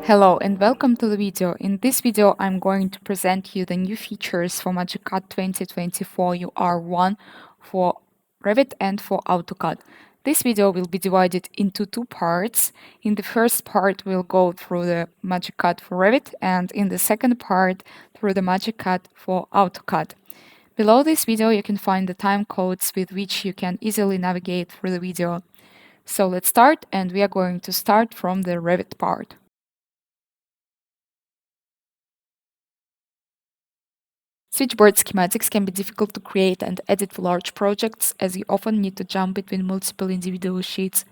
Hello and welcome to the video. In this video, I'm going to present you the new features for MagiCAD 2024 UR-1 for Revit and for AutoCAD. This video will be divided into two parts. In the first part, we'll go through the MagiCAD for Revit, and in the second part, through the MagiCAD for AutoCAD. Below this video, you can find the time codes with which you can easily navigate through the video. So let's start, and we are going to start from the Revit part. Switchboard schematics can be difficult to create and edit for large projects, as you often need to jump between multiple individual sheets.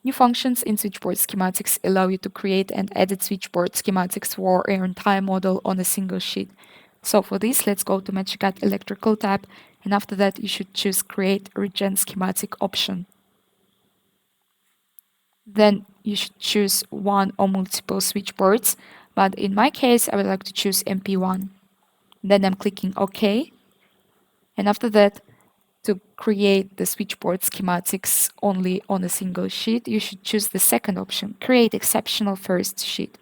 New functions in switchboard schematics allow you to create and edit switchboard schematics for an entire model on a single sheet. So for this, let's go to MagiCAD Electrical tab, and after that you should choose Create Regen Schematic option. Then you should choose one or multiple switchboards, but in my case I would like to choose MP1. Then I'm clicking OK. And after that, to create the switchboard schematics only on a single sheet, you should choose the second option, Create Exceptional First Sheet.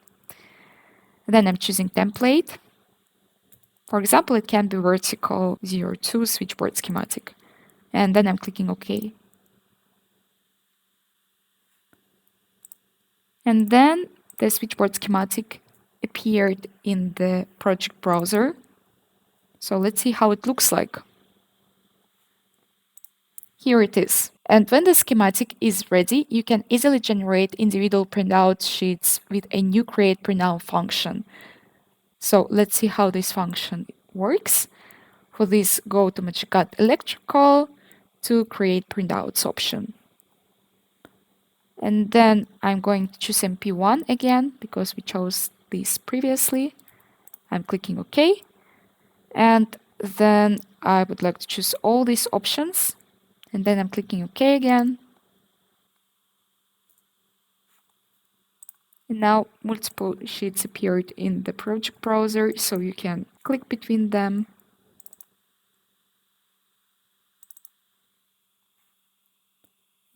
Then I'm choosing Template. For example, it can be vertical 02 switchboard schematic. And then I'm clicking OK. And then the switchboard schematic appeared in the project browser. So let's see how it looks like. Here it is. And when the schematic is ready, you can easily generate individual printout sheets with a new Create Printout function. So let's see how this function works. For this, go to MagiCAD Electrical to Create Printouts option. And then I'm going to choose MP1 again, because we chose this previously. I'm clicking OK. And then I would like to choose all these options. And then I'm clicking OK again. And now multiple sheets appeared in the project browser, so you can click between them.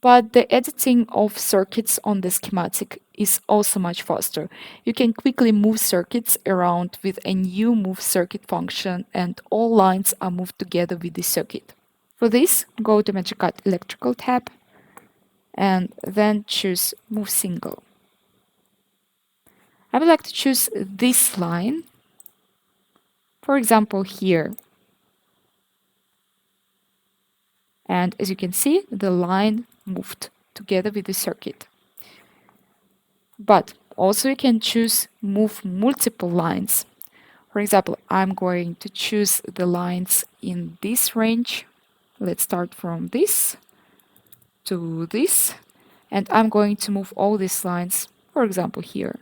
But the editing of circuits on the schematic is also much faster. You can quickly move circuits around with a new Move Circuit function, and all lines are moved together with the circuit. For this, go to MagiCAD Electrical tab and then choose Move Single. I would like to choose this line, for example, here. And as you can see, the line moved together with the circuit. But also you can choose Move Multiple Lines. For example, I'm going to choose the lines in this range. Let's start from this to this. And I'm going to move all these lines, for example, here.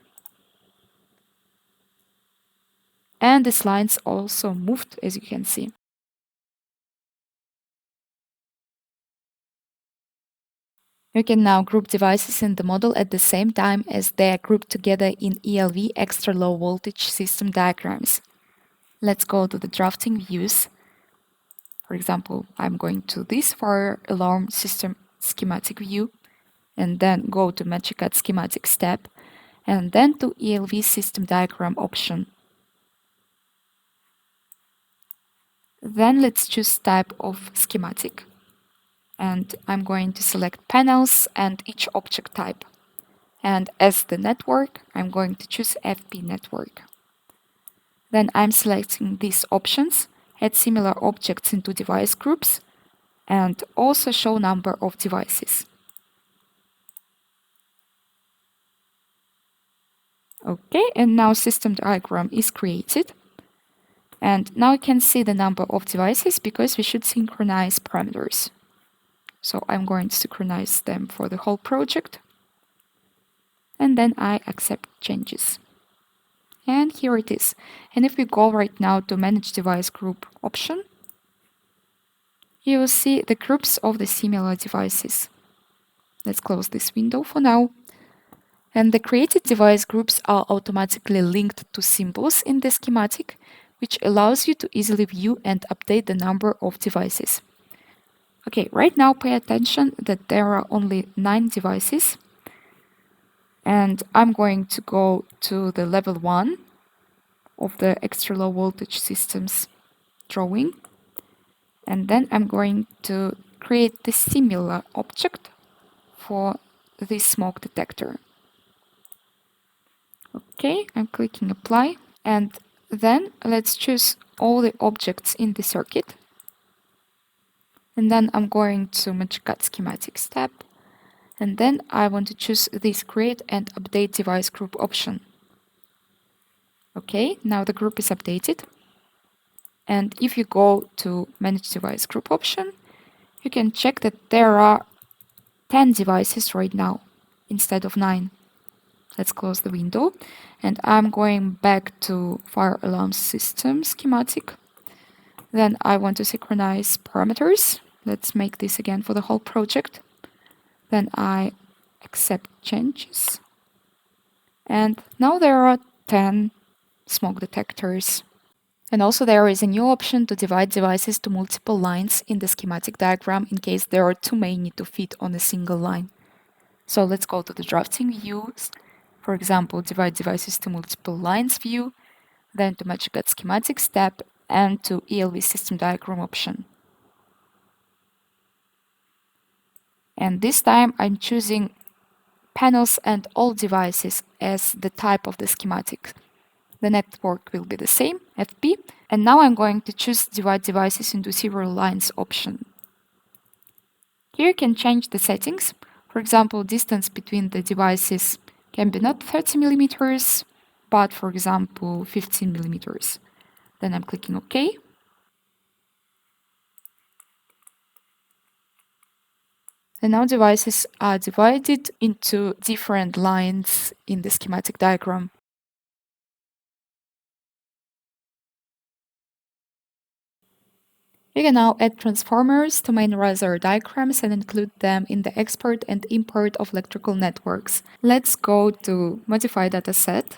And these lines also moved, as you can see. You can now group devices in the model at the same time as they are grouped together in ELV extra low voltage system diagrams. Let's go to the drafting views. For example, I'm going to this fire alarm system schematic view, and then go to MagiCAD Schematics tab, and then to ELV system diagram option. Then let's choose type of schematic. And I'm going to select panels and each object type. And as the network, I'm going to choose FP network. Then I'm selecting these options, add similar objects into device groups, and also show number of devices. Okay, and now system diagram is created. And now you can see the number of devices because we should synchronize parameters. So I'm going to synchronize them for the whole project. And then I accept changes. And here it is. And if we go right now to Manage Device Group option, you will see the groups of the similar devices. Let's close this window for now. And the created device groups are automatically linked to symbols in the schematic, which allows you to easily view and update the number of devices. Okay, right now pay attention that there are only 9 devices. And I'm going to go to the level 1 of the extra low voltage systems drawing. And then I'm going to create the similar object for this smoke detector. Okay, I'm clicking apply. And then let's choose all the objects in the circuit. And then I'm going to MagiCAD schematics tab. And then I want to choose this create and update device group option. Okay, now the group is updated. And if you go to manage device group option, you can check that there are 10 devices right now instead of 9. Let's close the window. And I'm going back to fire alarm system schematic. Then I want to synchronize parameters. Let's make this again for the whole project. Then I accept changes. And now there are 10 smoke detectors. And also there is a new option to divide devices to multiple lines in the schematic diagram in case there are too many to fit on a single line. So let's go to the drafting views. For example, divide devices to multiple lines view, then to MagiCAD schematics tab, and to ELV system diagram option. And this time I'm choosing panels and all devices as the type of the schematic. The network will be the same, FP. And now I'm going to choose divide devices into several lines option. Here you can change the settings. For example, distance between the devices can be not 30 millimeters, but for example, 15 millimeters. Then I'm clicking OK. And now devices are divided into different lines in the schematic diagram. You can now add transformers to main riser diagrams and include them in the export and import of electrical networks. Let's go to Modify Dataset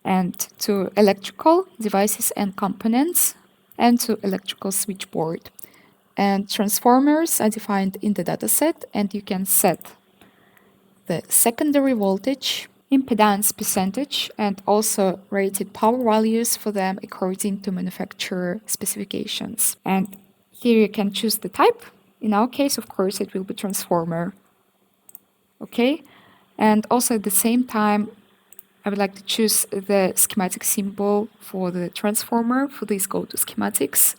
and to Electrical Devices and Components and to Electrical Switchboard. And transformers are defined in the dataset, and you can set the secondary voltage, impedance percentage, and also rated power values for them according to manufacturer specifications. And here you can choose the type. In our case, of course, it will be transformer. Okay, and also at the same time, I would like to choose the schematic symbol for the transformer. For this, go to schematics,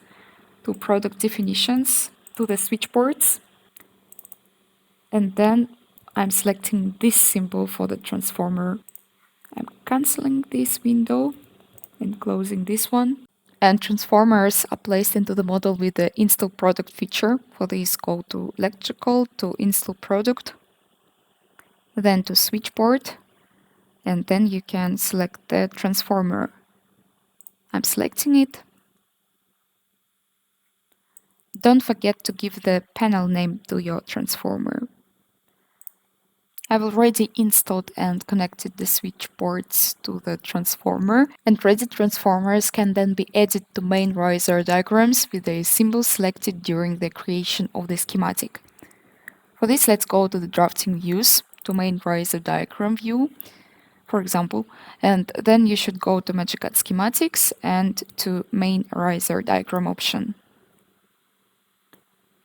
to product definitions, to the switchboards, and then I'm selecting this symbol for the transformer. I'm canceling this window and closing this one. And transformers are placed into the model with the install product feature. For this, go to electrical, to install product, then to switchboard, and then you can select the transformer. I'm selecting it. Don't forget to give the panel name to your transformer. I've already installed and connected the switchboards to the transformer, and ready transformers can then be added to main riser diagrams with a symbol selected during the creation of the schematic. For this, let's go to the drafting views, to main riser diagram view, for example, and then you should go to MagiCAD schematics and to main riser diagram option.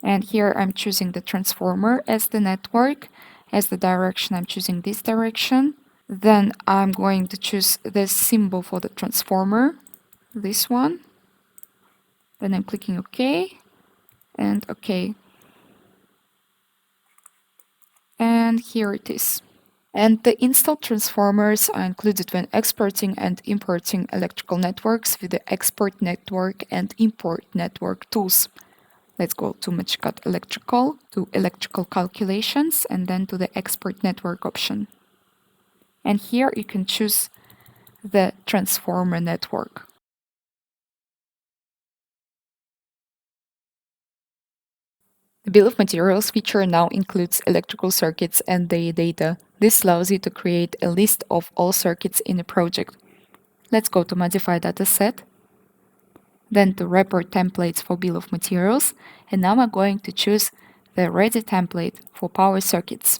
And here I'm choosing the transformer as the network. As the direction, I'm choosing this direction. Then I'm going to choose the symbol for the transformer, this one. Then I'm clicking OK and OK. And here it is. And the installed transformers are included when exporting and importing electrical networks with the export network and import network tools. Let's go to MagiCAD Electrical, to Electrical Calculations, and then to the Export Network option. And here you can choose the transformer network. The Bill of Materials feature now includes electrical circuits and their data. This allows you to create a list of all circuits in a project. Let's go to Modify Dataset, then to Report Templates for Bill of Materials, and now I'm going to choose the Ready template for power circuits.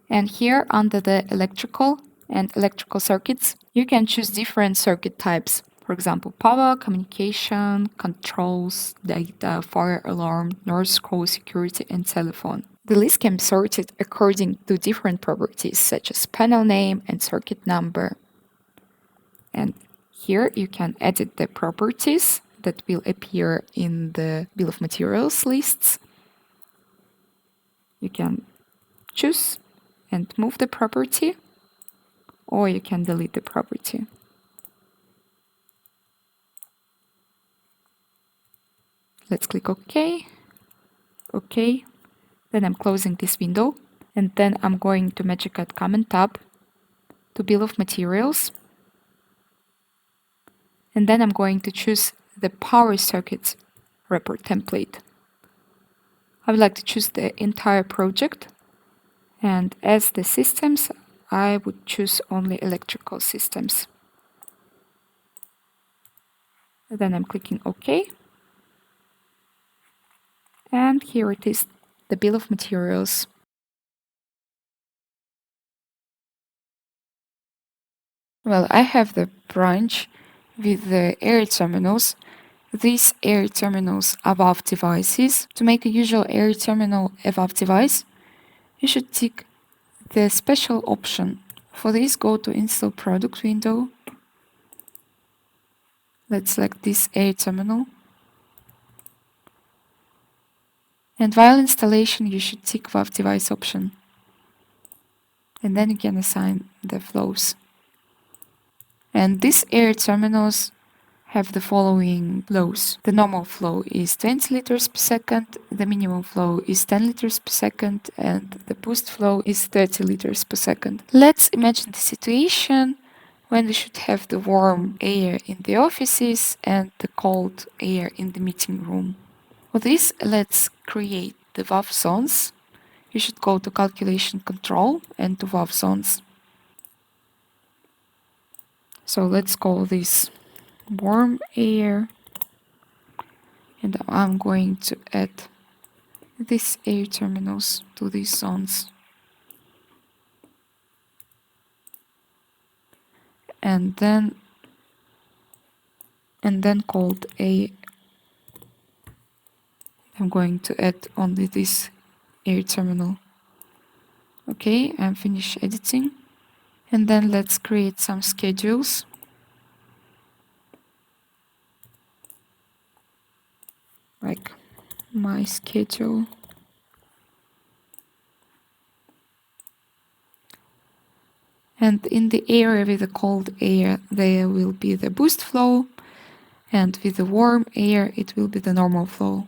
And here under the electrical and electrical circuits, you can choose different circuit types. For example, power, communication, controls, data, fire alarm, nurse call, security, and telephone. The list can be sorted according to different properties such as panel name and circuit number. And here you can edit the properties that will appear in the bill of materials lists. You can choose and move the property, or you can delete the property. Let's click OK. OK. Then I'm closing this window. And then I'm going to MagiCAD Command tab to Bill of Materials. And then I'm going to choose the Power Circuits report template. I would like to choose the entire project. And as the systems, I would choose only electrical systems. Then I'm clicking OK. And here it is, the bill of materials. Well, I have the branch with the air terminals. These air terminals above devices. To make a usual air terminal above device, you should tick the special option. For this, go to Install Product window. Let's select this air terminal. And while installation, you should tick above device option. And then you can assign the flows. And these air terminals have the following flows. The normal flow is 20 liters per second, the minimum flow is 10 liters per second, and the boost flow is 30 liters per second. Let's imagine the situation when we should have the warm air in the offices and the cold air in the meeting room. For this, let's create the valve zones. You should go to Calculation Control and to valve zones. So let's call this warm air, and I'm going to add these air terminals to these zones. And then called A. I'm going to add only this air terminal. Okay, I'm finished editing. And then let's create some schedules. Like my schedule. And in the area with the cold air, there will be the boost flow. And with the warm air, it will be the normal flow.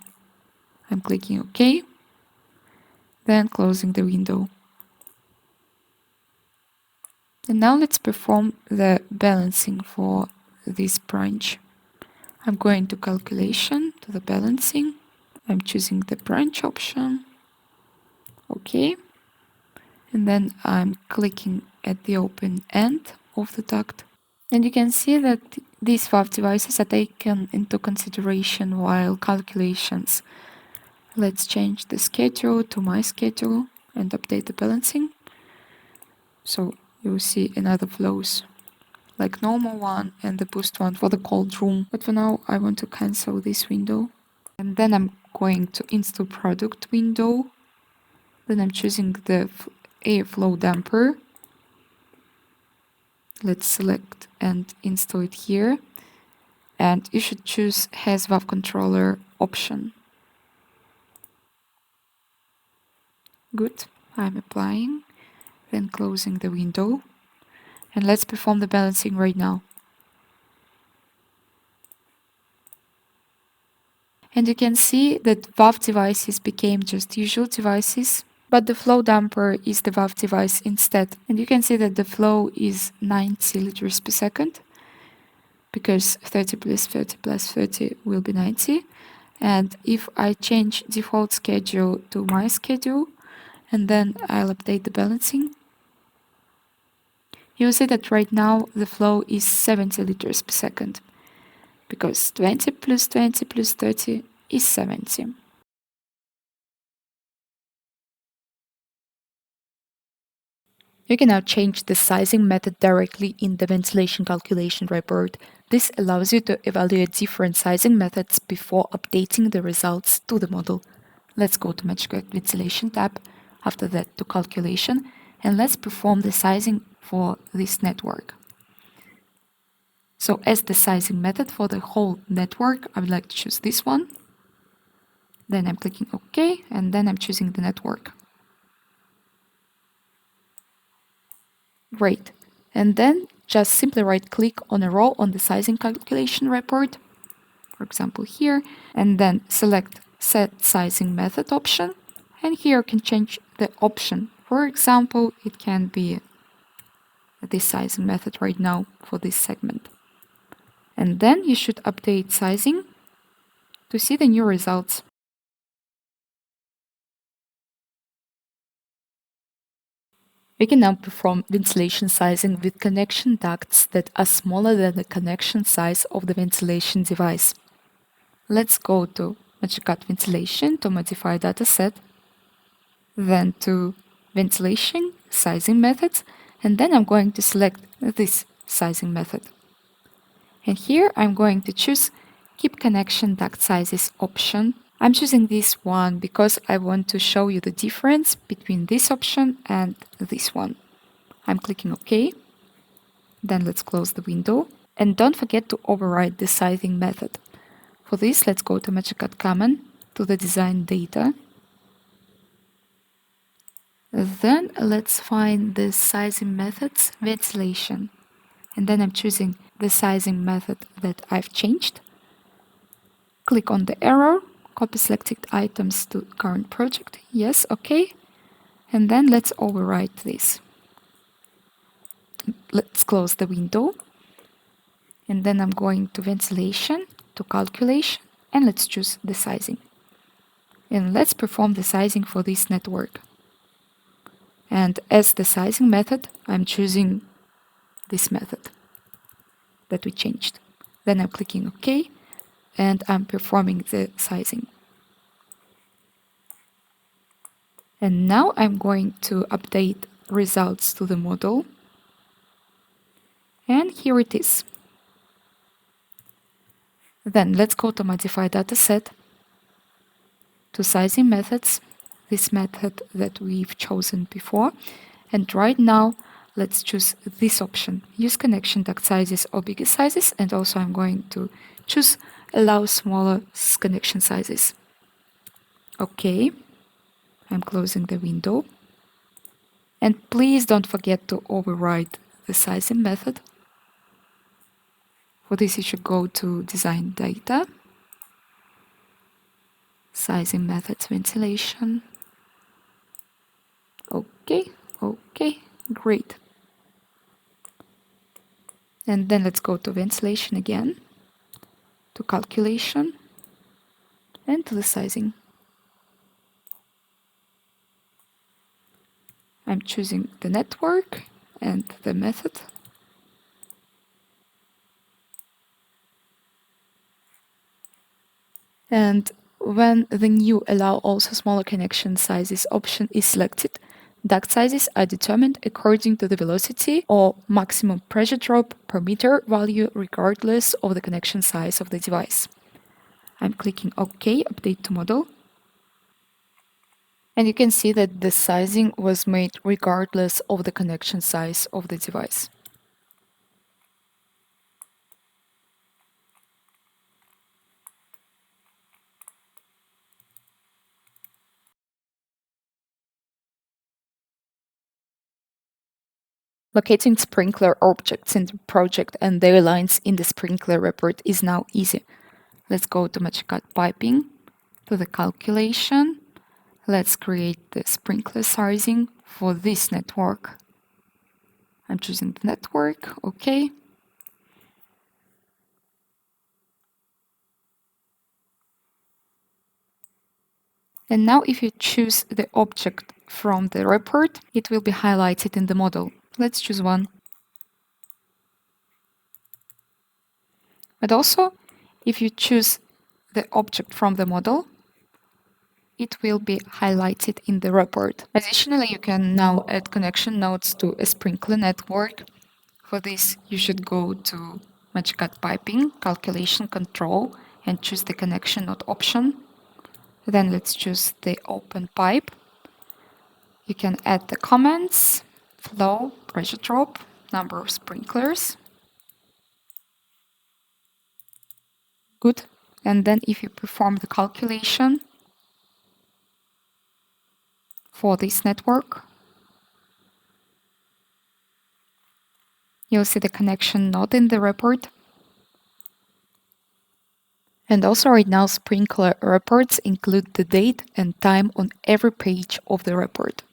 I'm clicking OK. Then closing the window. And now let's perform the balancing for this branch. I'm going to Calculation, to the Balancing. I'm choosing the branch option. OK. And then I'm clicking at the open end of the duct. And you can see that these valve devices are taken into consideration while calculations. Let's change the schedule to my schedule and update the balancing. So you'll see another flows, like normal one and the boost one for the cold room. But for now, I want to cancel this window. And then I'm going to Install Product window. Then I'm choosing the airflow damper. Let's select and install it here. And you should choose Has Valve Controller option. Good, I'm applying, then closing the window. And let's perform the balancing right now. And you can see that valve devices became just usual devices, but the flow damper is the valve device instead. And you can see that the flow is 90 liters per second, because 30 plus 30 plus 30 will be 90. And if I change default schedule to my schedule, and then I'll update the balancing, you'll see that right now the flow is 70 liters per second, because 20 plus 20 plus 30 is 70. You can now change the sizing method directly in the ventilation calculation report. This allows you to evaluate different sizing methods before updating the results to the model. Let's go to MagiCAD Ventilation tab, after that to Calculation, and let's perform the sizing for this network. So as the sizing method for the whole network, I would like to choose this one. Then I'm clicking OK, and then I'm choosing the network. Great. And then just simply right-click on a row on the sizing calculation report, for example here, and then select Set Sizing Method option. And here you can change the option. For example, it can be this sizing method right now for this segment. And then you should update sizing to see the new results. We can now perform ventilation sizing with connection ducts that are smaller than the connection size of the ventilation device. Let's go to MagiCAD Ventilation to modify dataset, then to Ventilation Sizing Methods, and then I'm going to select this sizing method. And here I'm going to choose Keep Connection Duct Sizes option. I'm choosing this one because I want to show you the difference between this option and this one. I'm clicking OK. Then let's close the window. And don't forget to override the sizing method. For this, let's go to MagiCAD Common, to the Design Data. Then let's find the sizing methods, Ventilation. And then I'm choosing the sizing method that I've changed. Click on the arrow, copy selected items to current project. Yes, OK. And then let's override this. Let's close the window. And then I'm going to Ventilation, to Calculation, and let's choose the sizing. And let's perform the sizing for this network. And as the sizing method, I'm choosing this method that we changed. Then I'm clicking OK, and I'm performing the sizing. And now I'm going to update results to the model. And here it is. Then let's go to Modify Dataset, to Sizing Methods, this method that we've chosen before. And right now, let's choose this option, Use Connection Duct Sizes or Bigger Sizes. And also I'm going to choose Allow Smaller Connection Sizes. OK. I'm closing the window. And please don't forget to override the sizing method. For this, you should go to Design Data, Sizing Methods, Ventilation. OK, OK, great. And then let's go to Ventilation again, to Calculation, and to the Sizing. I'm choosing the network and the method. And when the new Allow Also Smaller Connection Sizes option is selected, duct sizes are determined according to the velocity or maximum pressure drop per meter value regardless of the connection size of the device. I'm clicking OK, Update to Model. And you can see that the sizing was made regardless of the connection size of the device. Locating sprinkler objects in the project and their lines in the sprinkler report is now easy. Let's go to MagiCAD Piping, to the Calculation. Let's create the sprinkler sizing for this network. I'm choosing the network, OK. And now if you choose the object from the report, it will be highlighted in the model. Let's choose one. But also, if you choose the object from the model, it will be highlighted in the report. Additionally, you can now add connection nodes to a sprinkler network. For this, you should go to MagiCAD Piping, Calculation Control, and choose the connection node option. Then let's choose the open pipe. You can add the comments, flow, pressure drop, number of sprinklers. Good. And then if you perform the calculation for this network, you'll see the connection node in the report. And also right now, sprinkler reports include the date and time on every page of the report.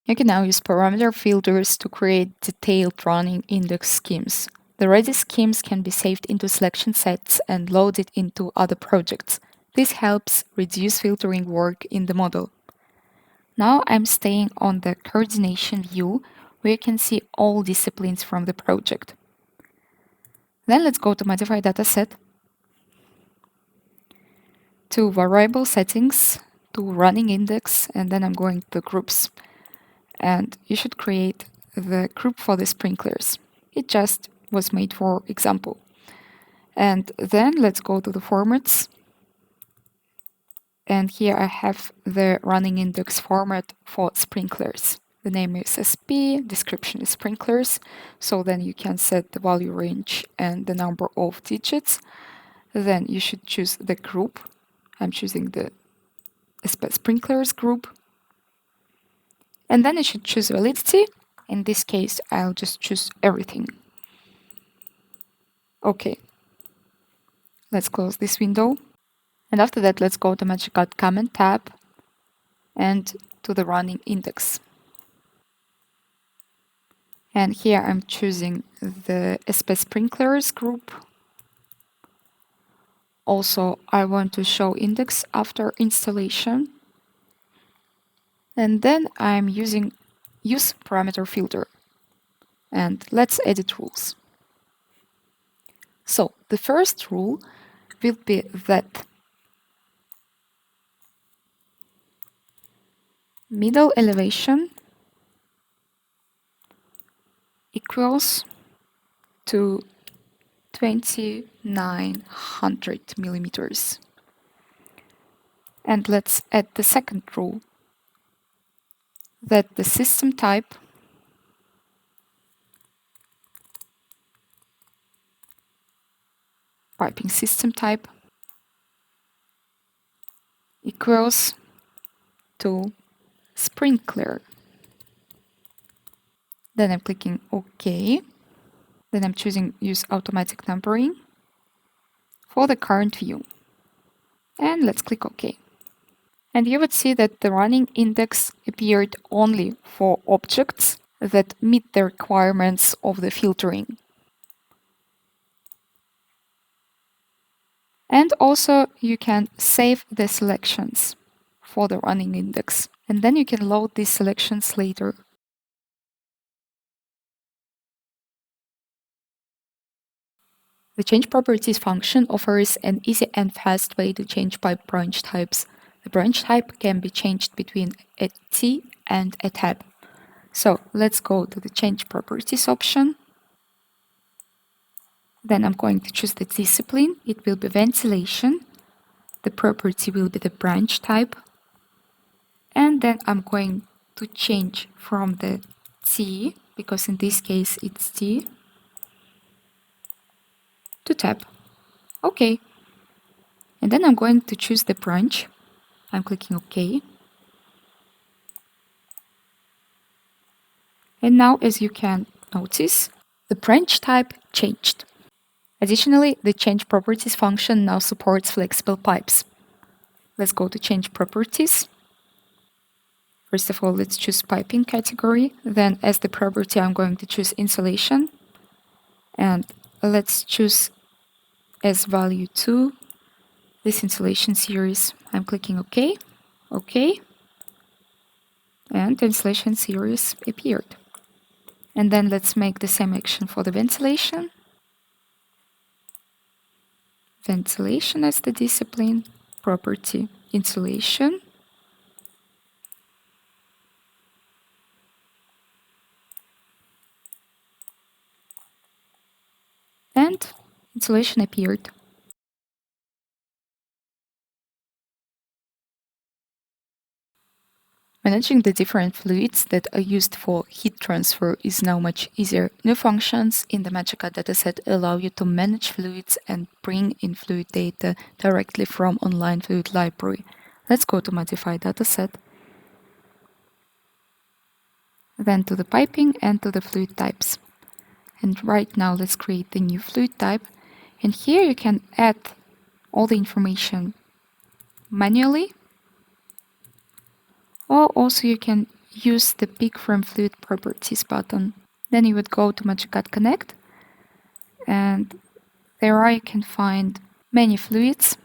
You can now use parameter filters to create detailed running index schemes. The ready schemes can be saved into selection sets and loaded into other projects. This helps reduce filtering work in the model. Now I'm staying on the coordination view, where you can see all disciplines from the project. Then let's go to modify dataset, to variable settings, to running index, and then I'm going to groups. And you should create the group for the sprinklers. It just was made for example. And then let's go to the formats. And here I have the running index format for sprinklers. The name is SP, description is sprinklers. So then you can set the value range and the number of digits. Then you should choose the group. I'm choosing the SP sprinklers group. And then you should choose validity. In this case, I'll just choose everything. Okay. Let's close this window. And after that, let's go to MagiCAD Comment tab and to the running index. And here I'm choosing the SP sprinklers group. Also, I want to show index after installation. And then I'm using use parameter filter. And let's edit rules. So the first rule will be that middle elevation equals to 2900 millimeters. And let's add the second rule, that the system type piping system type equals to sprinkler. Then I'm clicking OK. Then I'm choosing use automatic numbering for the current view. And let's click OK. And you would see that the running index appeared only for objects that meet the requirements of the filtering. And also you can save the selections for the running index. And then you can load these selections later. The change properties function offers an easy and fast way to change pipe branch types. The branch type can be changed between a T and a tab. So let's go to the change properties option. Then I'm going to choose the discipline. It will be ventilation. The property will be the branch type. And then I'm going to change from the T, because in this case it's T, to tab. OK. And then I'm going to choose the branch. I'm clicking OK. And now, as you can notice, the branch type changed. Additionally, the change properties function now supports flexible pipes. Let's go to change properties. First of all, let's choose piping category. Then as the property, I'm going to choose insulation. And let's choose as value 2 this insulation series. I'm clicking OK. OK. And the insulation series appeared. And then let's make the same action for the ventilation. ventilation as the discipline, property insulation, and insulation appeared. Managing the different fluids that are used for heat transfer is now much easier. New functions in the MagiCAD dataset allow you to manage fluids and bring in fluid data directly from online fluid library. Let's go to Modify Dataset, then to the piping and to the fluid types. And right now let's create the new fluid type. And here you can add all the information manually, or also you can use the Pick from Fluid Properties button. Then you would go to MagiCAD Connect, and there you can find many fluids.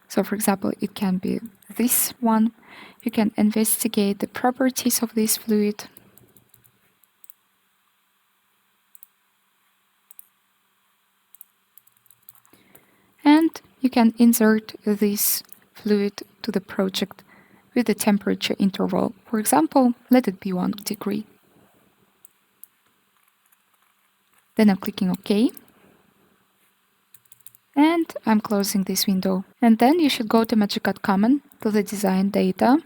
So for example, it can be this one. You can investigate the properties of this fluid. And you can insert this fluid to the project with the temperature interval. For example, let it be 1 degree. Then I'm clicking OK. And I'm closing this window. And then you should go to MagiCAD Common, to the Design Data,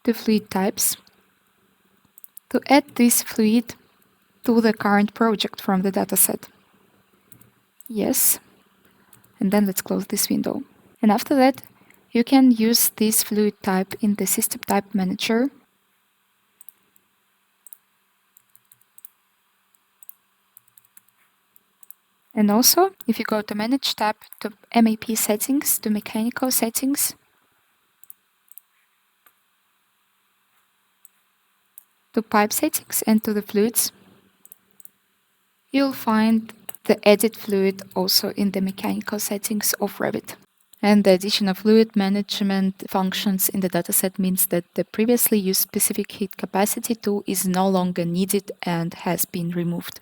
to Fluid Types, to add this fluid to the current project from the dataset. Yes. And then let's close this window. And after that, you can use this fluid type in the System Type Manager. And also, if you go to Manage tab, to MAP settings, to Mechanical settings, to Pipe settings and to the fluids, you'll find the Edit fluid also in the Mechanical settings of Revit. And the addition of fluid management functions in the dataset means that the previously used specific heat capacity tool is no longer needed and has been removed.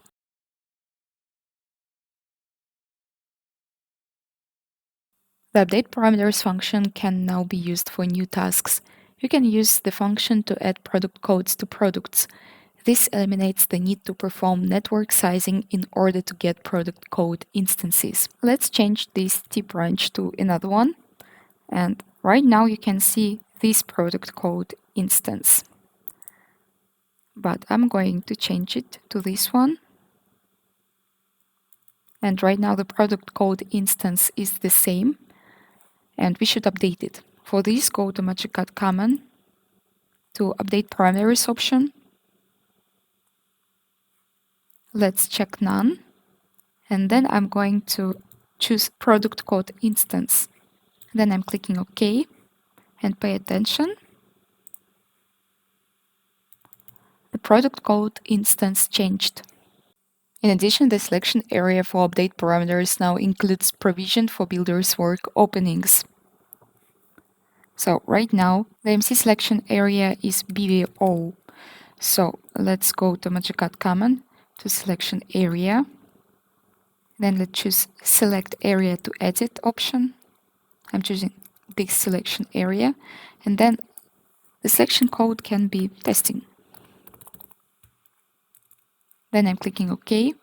The Update Parameters function can now be used for new tasks. You can use the function to add product codes to products. This eliminates the need to perform network sizing in order to get product code instances. Let's change this T branch to another one. And right now you can see this product code instance. But I'm going to change it to this one. And right now the product code instance is the same. And we should update it. For this, go to MagiCAD Common, to Update Parameters option. Let's check None. And then I'm going to choose Product Code Instance. Then I'm clicking OK. And pay attention. The product code instance changed. In addition, the selection area for Update Parameters now includes provision for builders' work openings. So right now, the MC selection area is BVO. So let's go to MagiCAD Common, to Selection Area. Then let's choose Select Area to Edit option. I'm choosing this selection area. And then the selection code can be testing. Then I'm clicking OK.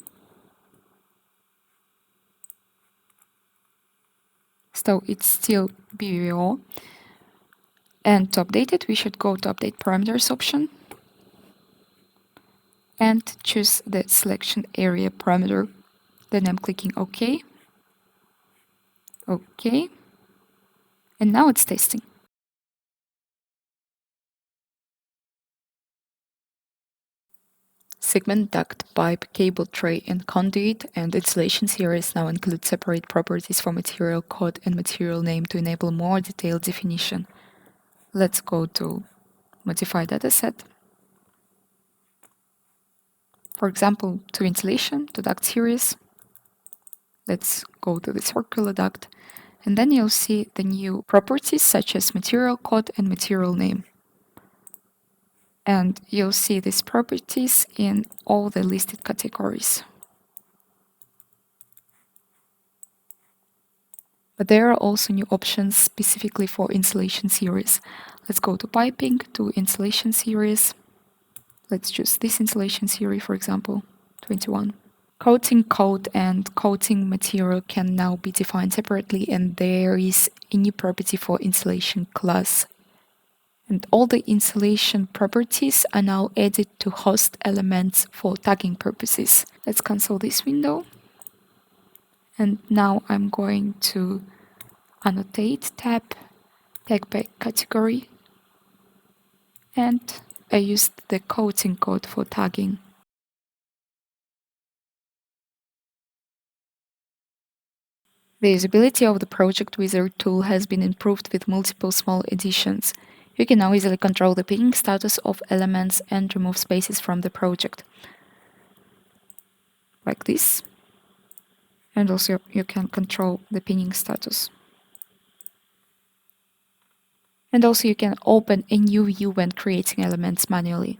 So it's still BVO. And to update it, we should go to Update Parameters option and choose the selection area parameter. Then I'm clicking OK. OK. And now it's testing. Segment, duct, pipe, cable tray, and conduit and insulation series now include separate properties for material code and material name to enable more detailed definition. Let's go to Modify Dataset. For example, to insulation, to duct series. Let's go to the circular duct. And then you'll see the new properties such as material code and material name. And you'll see these properties in all the listed categories. But there are also new options specifically for installation series. Let's go to piping, to installation series. Let's choose this installation series, for example, 21. Coating code and coating material can now be defined separately, and there is a new property for installation class. And all the installation properties are now added to host elements for tagging purposes. Let's cancel this window. And now I'm going to annotate tab, tag by category, and I used the coating code for tagging. The usability of the project wizard tool has been improved with multiple small additions. You can now easily control the pinning status of elements and remove spaces from the project, like this. And also you can control the pinning status. And also you can open a new view when creating elements manually.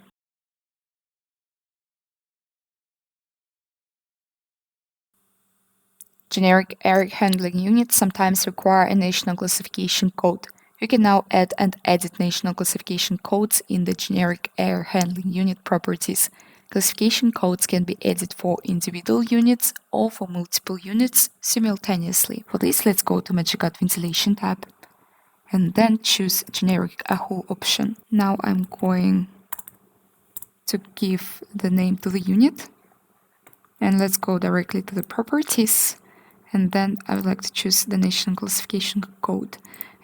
Generic air handling units sometimes require a national classification code. You can now add and edit national classification codes in the generic air handling unit properties. Classification codes can be added for individual units or for multiple units simultaneously. For this, let's go to MagiCAD ventilation tab and then choose generic AHU option. Now I'm going to give the name to the unit, and let's go directly to the properties. And then I would like to choose the national classification code.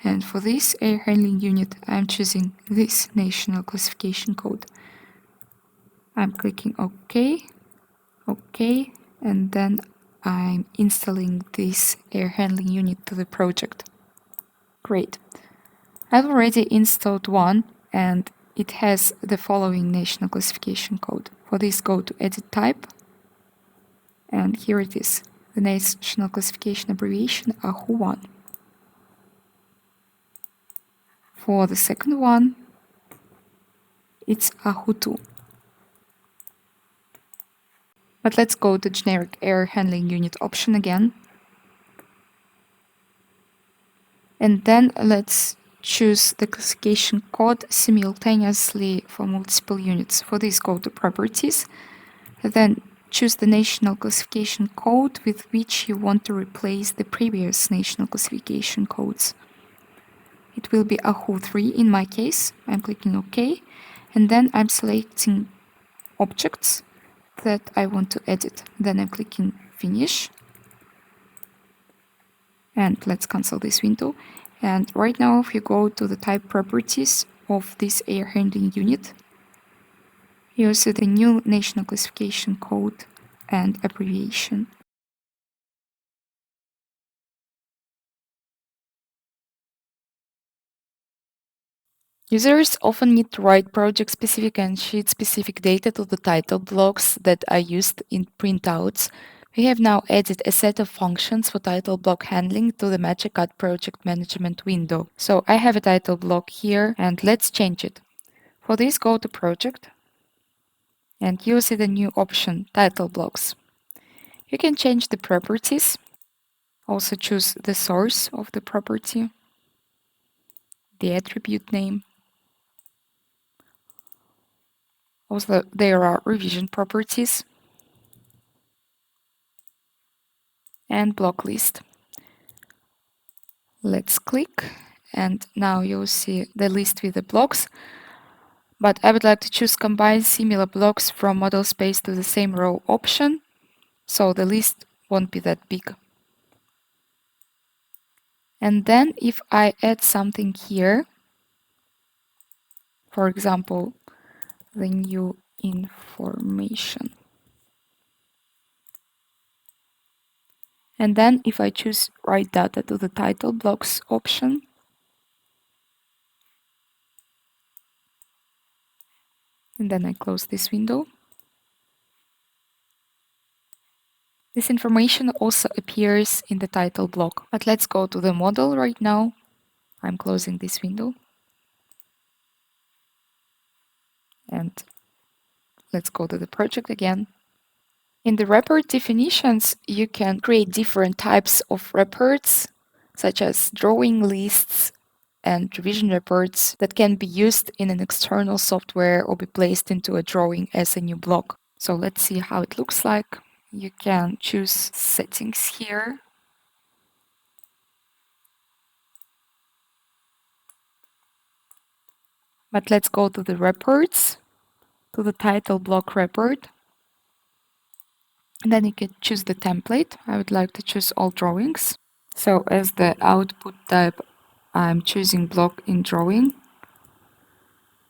And for this air handling unit, I'm choosing this national classification code. I'm clicking OK, OK, and then I'm installing this air handling unit to the project. Great. I've already installed one, and it has the following national classification code. For this, go to Edit Type, and here it is. The national classification abbreviation UR-1. For the second one, it's UR-2. But let's go to generic air handling unit option again. And then let's choose the classification code simultaneously for multiple units. For this, go to Properties, then choose the national classification code with which you want to replace the previous national classification codes. It will be UR-3 in my case. I'm clicking OK, and then I'm selecting objects that I want to edit. Then I'm clicking Finish, and let's cancel this window. And right now, if you go to the type properties of this air handling unit, you see the new national classification code and abbreviation. Users often need to write project-specific and sheet-specific data to the title blocks that are used in printouts. We have now added a set of functions for title block handling to the MagiCAD project management window. So I have a title block here, and let's change it. For this, go to Project, and you'll see the new option, Title Blocks. You can change the properties, also choose the source of the property, the attribute name. Also, there are revision properties and block list. Let's click, and now you'll see the list with the blocks. But I would like to choose combine similar blocks from model space to the same row option, so the list won't be that big. And then if I add something here, for example, the new information. And then if I choose write data to the title blocks option, and then I close this window, this information also appears in the title block. But let's go to the model right now. I'm closing this window. And let's go to the project again. In the report definitions, you can create different types of reports such as drawing lists and revision reports that can be used in an external software or be placed into a drawing as a new block. So let's see how it looks like. You can choose settings here. But let's go to the reports, to the title block report. And then you can choose the template. I would like to choose all drawings. So as the output type, I'm choosing block in drawing.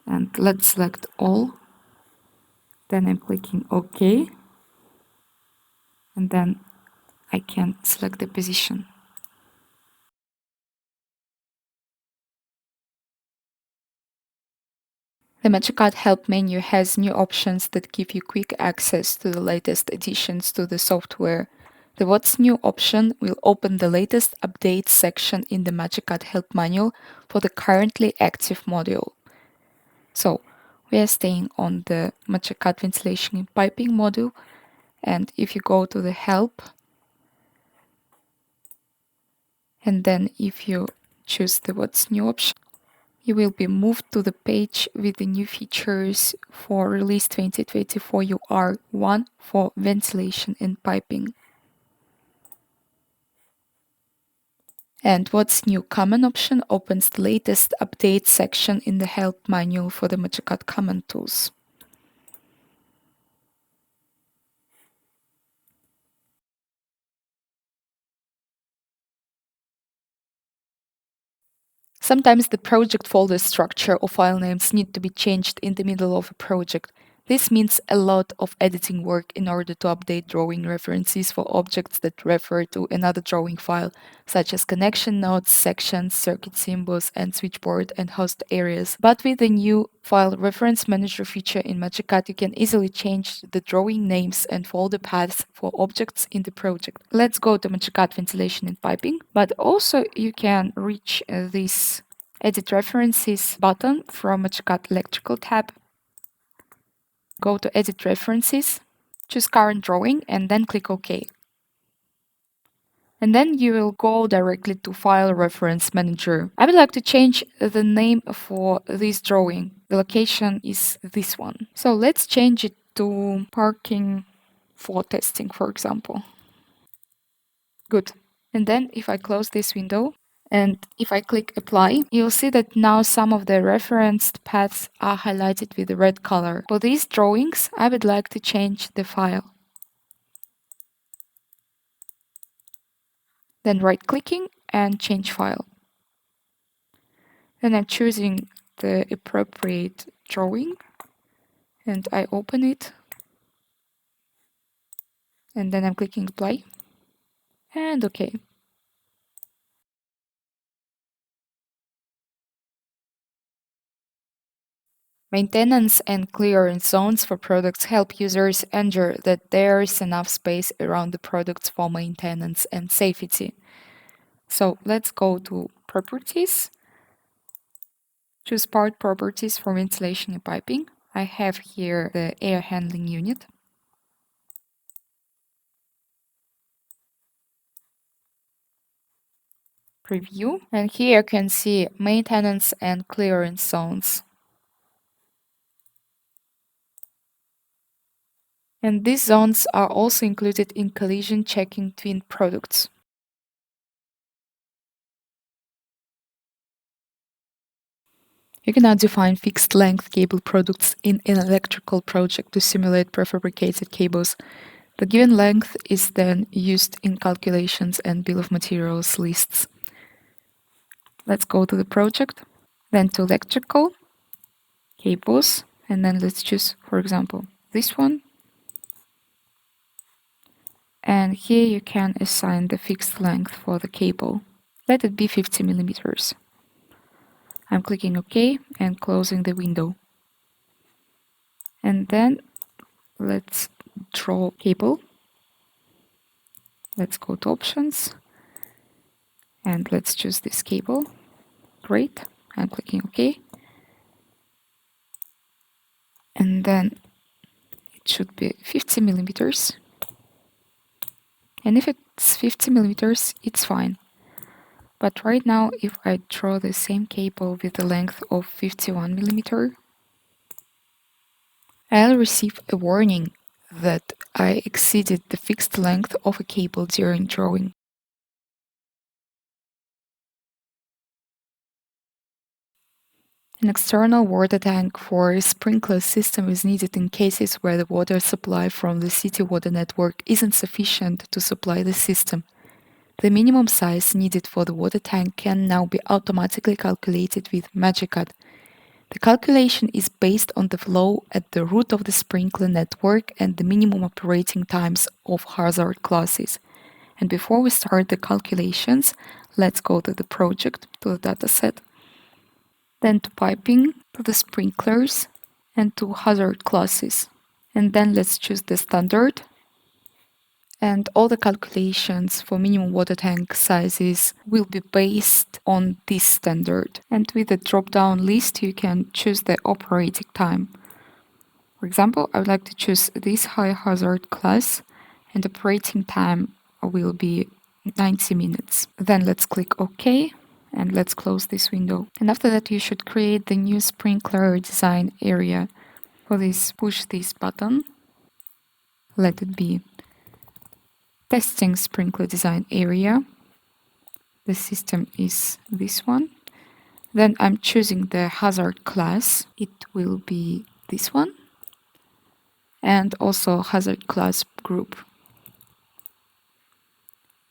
And let's select all. Then I'm clicking OK. And then I can select the position. The MagiCAD Help menu has new options that give you quick access to the latest additions to the software. The What's New option will open the latest updates section in the MagiCAD Help manual for the currently active module. So we are staying on the MagiCAD Ventilation and Piping module, and if you go to the Help, and then if you choose the What's New option, you will be moved to the page with the new features for Release 2024 UR-1 for ventilation and piping. And What's New Command option opens the latest update section in the Help manual for the MagiCAD command tools. Sometimes the project folder structure or file names need to be changed in the middle of a project. This means a lot of editing work in order to update drawing references for objects that refer to another drawing file, such as connection nodes, sections, circuit symbols, and switchboard and host areas. But with the new File Reference Manager feature in MagiCAD, you can easily change the drawing names and folder paths for objects in the project. Let's go to MagiCAD Ventilation and Piping, but also you can reach this Edit References button from MagiCAD Electrical tab. Go to Edit References, choose Current Drawing, and then click OK. And then you will go directly to File Reference Manager. I would like to change the name for this drawing. The location is this one. So let's change it to Parking for Testing, for example. Good. And then if I close this window, and if I click Apply, you'll see that now some of the referenced paths are highlighted with the red color. For these drawings, I would like to change the file. Then right-clicking and change file. Then I'm choosing the appropriate drawing and I open it. And then I'm clicking Apply and OK. Maintenance and clearance zones for products help users ensure that there is enough space around the products for maintenance and safety. So let's go to Properties. Choose Part Properties for ventilation and piping. I have here the air handling unit. Preview. And here you can see maintenance and clearance zones. And these zones are also included in collision checking between products. You can now define fixed length cable products in an electrical project to simulate prefabricated cables. The given length is then used in calculations and bill of materials lists. Let's go to the project, then to electrical, cables, and then let's choose, for example, this one. And here you can assign the fixed length for the cable. Let it be 50 millimeters. I'm clicking OK and closing the window. And then let's draw cable. Let's go to Options. And let's choose this cable. Great. I'm clicking OK. And then it should be 50 millimeters. And if it's 50 millimeters, it's fine. But right now, if I draw the same cable with a length of 51 millimeter, I'll receive a warning that I exceeded the fixed length of a cable during drawing. An external water tank for a sprinkler system is needed in cases where the water supply from the city water network isn't sufficient to supply the system. The minimum size needed for the water tank can now be automatically calculated with MagiCAD. The calculation is based on the flow at the root of the sprinkler network and the minimum operating times of hazard classes. And before we start the calculations, let's go to the project, to the dataset, then to piping, to the sprinklers, and to hazard classes. And then let's choose the standard. And all the calculations for minimum water tank sizes will be based on this standard. And with the drop-down list, you can choose the operating time. For example, I would like to choose this high hazard class, and operating time will be 90 minutes. Then let's click OK, and let's close this window. And after that, you should create the new sprinkler design area. For this, push this button. Let it be testing sprinkler design area. The system is this one. Then I'm choosing the hazard class. It will be this one. And also hazard class group.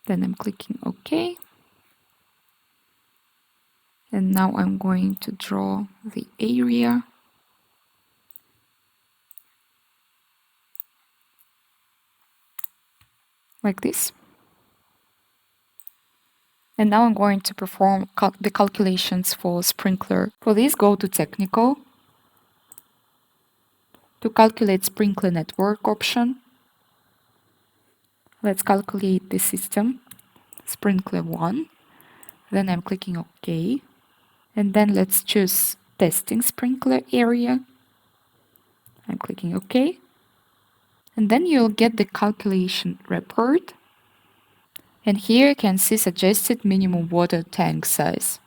Then I'm clicking OK. And now I'm going to draw the area. Like this. And now I'm going to perform the calculations for sprinkler. For this, go to Technical. To calculate sprinkler network option, let's calculate the system, sprinkler 1. Then I'm clicking OK. And then let's choose testing sprinkler area. I'm clicking OK. And then you'll get the calculation report. And here you can see suggested minimum water tank size.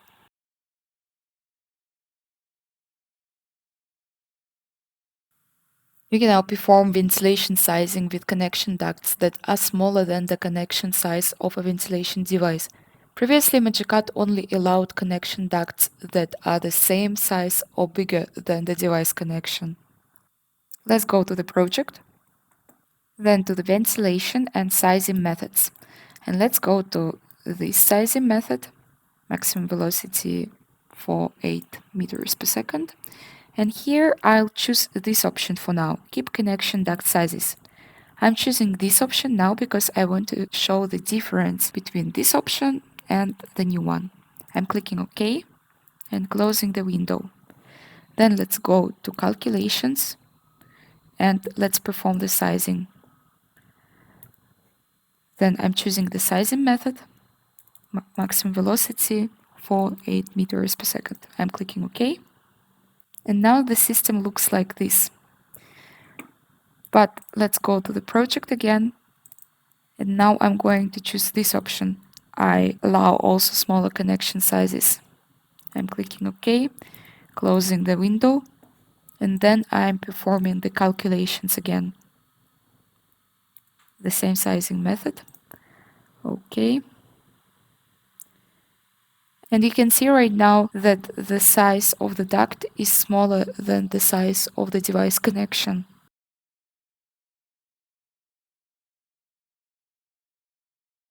You can now perform ventilation sizing with connection ducts that are smaller than the connection size of a ventilation device. Previously, MagiCAD only allowed connection ducts that are the same size or bigger than the device connection. Let's go to the project, then to the ventilation and sizing methods. And let's go to this sizing method, maximum velocity for 8 meters per second. And here I'll choose this option for now, keep connection duct sizes. I'm choosing this option now because I want to show the difference between this option and the new one. I'm clicking OK and closing the window. Then let's go to calculations and let's perform the sizing. Then I'm choosing the sizing method, maximum velocity for 8 meters per second. I'm clicking OK. And now the system looks like this. But let's go to the project again. And now I'm going to choose this option. I allow also smaller connection sizes. I'm clicking OK, closing the window, and then I'm performing the calculations again. The same sizing method. OK. And you can see right now that the size of the duct is smaller than the size of the device connection.